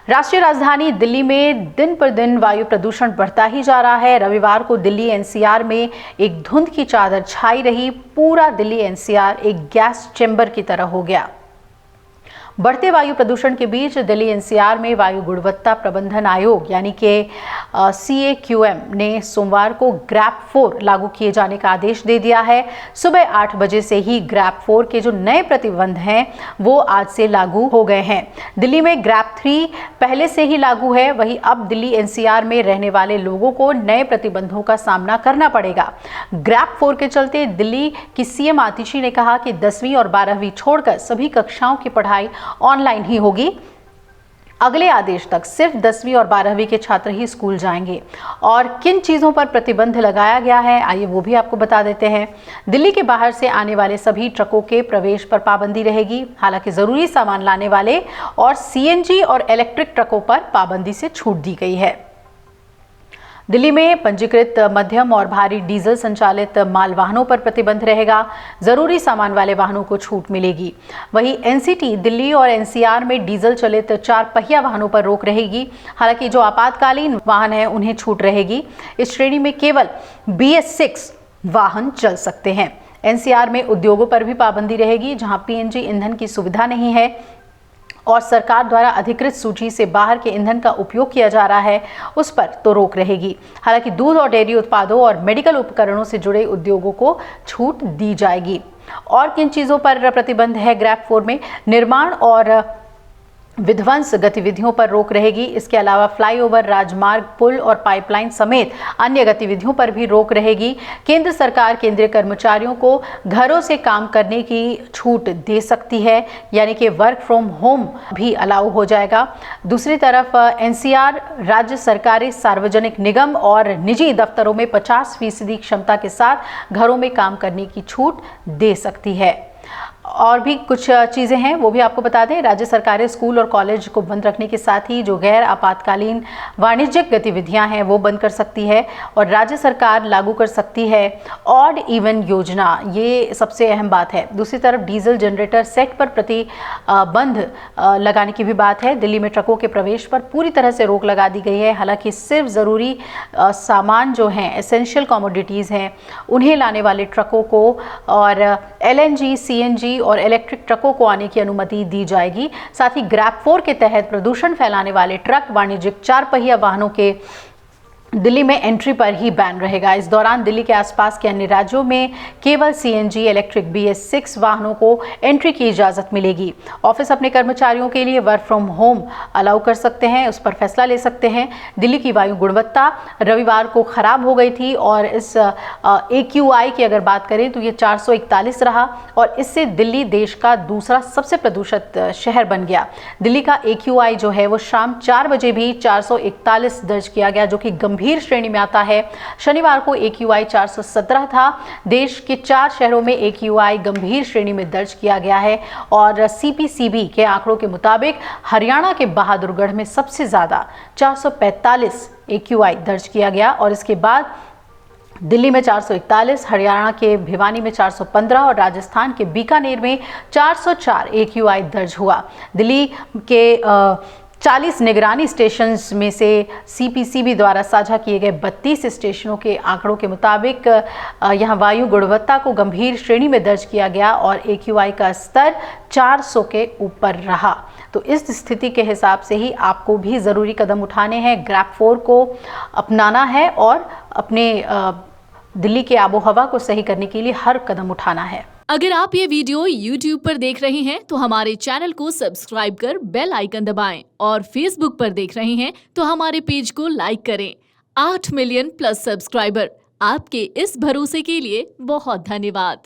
राष्ट्रीय राजधानी दिल्ली में दिन पर दिन वायु प्रदूषण बढ़ता ही जा रहा है। रविवार को दिल्ली एनसीआर में एक धुंध की चादर छाई रही। पूरा दिल्ली एनसीआर एक गैस चेंबर की तरह हो गया। बढ़ते वायु प्रदूषण के बीच दिल्ली एनसीआर में वायु गुणवत्ता प्रबंधन आयोग यानी कि CAQM ने सोमवार को ग्रैप 4 लागू किए जाने का आदेश दे दिया है। सुबह 8 बजे से ही ग्रैप 4 के जो नए प्रतिबंध हैं वो आज से लागू हो गए हैं। दिल्ली में ग्रैप 3 पहले से ही लागू है, वहीं अब दिल्ली एनसीआर में रहने वाले लोगों को नए प्रतिबंधों का सामना करना पड़ेगा। ग्रैप 4 के चलते दिल्ली की CM आतिशी ने कहा कि 10वीं और 12वीं छोड़कर सभी कक्षाओं की पढ़ाई ऑनलाइन ही होगी। अगले आदेश तक सिर्फ 10वीं और 12वीं के छात्र ही स्कूल जाएंगे। और किन चीजों पर प्रतिबंध लगाया गया है, आइए वो भी आपको बता देते हैं। दिल्ली के बाहर से आने वाले सभी ट्रकों के प्रवेश पर पाबंदी रहेगी। हालांकि जरूरी सामान लाने वाले और CNG और इलेक्ट्रिक ट्रकों पर पाबंदी से छूट दी गई है। दिल्ली में पंजीकृत मध्यम और भारी डीजल संचालित माल वाहनों पर प्रतिबंध रहेगा। जरूरी सामान वाले वाहनों को छूट मिलेगी। वहीं NCT दिल्ली और NCR में डीजल चलित 4 पहिया वाहनों पर रोक रहेगी। हालांकि जो आपातकालीन वाहन हैं उन्हें छूट रहेगी। इस श्रेणी में केवल BS6 वाहन चल सकते हैं। NCR में उद्योगों पर भी पाबंदी रहेगी जहां PNG ईंधन की सुविधा नहीं है और सरकार द्वारा अधिकृत सूची से बाहर के ईंधन का उपयोग किया जा रहा है, उस पर तो रोक रहेगी। हालांकि दूध और डेयरी उत्पादों और मेडिकल उपकरणों से जुड़े उद्योगों को छूट दी जाएगी। और किन चीज़ों पर प्रतिबंध है ग्रैप 4 में? निर्माण और विध्वंस गतिविधियों पर रोक रहेगी। इसके अलावा फ्लाईओवर, राजमार्ग, पुल और पाइपलाइन समेत अन्य गतिविधियों पर भी रोक रहेगी। केंद्र सरकार केंद्रीय कर्मचारियों को घरों से काम करने की छूट दे सकती है, यानी कि वर्क फ्रॉम होम भी अलाउ हो जाएगा। दूसरी तरफ NCR राज्य सरकारी, सार्वजनिक निगम और निजी दफ्तरों में 50% क्षमता के साथ घरों में काम करने की छूट दे सकती है। और भी कुछ चीज़ें हैं वो भी आपको बता दें। राज्य सरकारें स्कूल और कॉलेज को बंद रखने के साथ ही जो गैर आपातकालीन वाणिज्यिक गतिविधियां हैं वो बंद कर सकती है। और राज्य सरकार लागू कर सकती है ऑड इवन योजना, ये सबसे अहम बात है। दूसरी तरफ डीजल जनरेटर सेट पर प्रतिबंध लगाने की भी बात है। दिल्ली में ट्रकों के प्रवेश पर पूरी तरह से रोक लगा दी गई है। हालांकि सिर्फ ज़रूरी सामान जो हैं, एसेंशियल कमोडिटीज़ हैं, उन्हें लाने वाले ट्रकों को और LNG, CNG और इलेक्ट्रिक ट्रकों को आने की अनुमति दी जाएगी। साथ ही ग्रैप 4 के तहत प्रदूषण फैलाने वाले ट्रक, वाणिज्यिक 4 पहिया वाहनों के दिल्ली में एंट्री पर ही बैन रहेगा। इस दौरान दिल्ली के आसपास के अन्य राज्यों में केवल CNG, इलेक्ट्रिक BS6 वाहनों को एंट्री की इजाज़त मिलेगी। ऑफिस अपने कर्मचारियों के लिए वर्क फ्रॉम होम अलाउ कर सकते हैं, उस पर फैसला ले सकते हैं। दिल्ली की वायु गुणवत्ता रविवार को खराब हो गई थी और इस AQI की अगर बात करें तो ये 441 रहा और इससे दिल्ली देश का दूसरा सबसे प्रदूषित शहर बन गया। दिल्ली का AQI जो है वो शाम 4 बजे भी 441 दर्ज किया गया, जो कि गंभीर श्रेणी में आता है। शनिवार को AQI 417 था। देश के 4 शहरों में AQI गंभीर श्रेणी में दर्ज किया गया है और CPCB के आंकड़ों के मुताबिक हरियाणा के बहादुरगढ़ में सबसे ज्यादा 445 AQI दर्ज किया गया और इसके बाद दिल्ली में 441, हरियाणा के भिवानी में 415 और राजस्थान के बीकानेर में 404 AQI दर्ज हुआ। दिल्ली के 40 निगरानी स्टेशन में से CPCB द्वारा साझा किए गए 32 स्टेशनों के आंकड़ों के मुताबिक यहां वायु गुणवत्ता को गंभीर श्रेणी में दर्ज किया गया और AQI का स्तर 400 के ऊपर रहा। तो इस स्थिति के हिसाब से ही आपको भी ज़रूरी कदम उठाने हैं। ग्रैप 4 को अपनाना है और अपने दिल्ली के आबोहवा को सही करने के लिए हर कदम उठाना है। अगर आप ये वीडियो YouTube पर देख रहे हैं तो हमारे चैनल को सब्सक्राइब कर बेल आइकन दबाएं और Facebook पर देख रहे हैं तो हमारे पेज को लाइक करें। 8 मिलियन प्लस सब्सक्राइबर, आपके इस भरोसे के लिए बहुत धन्यवाद।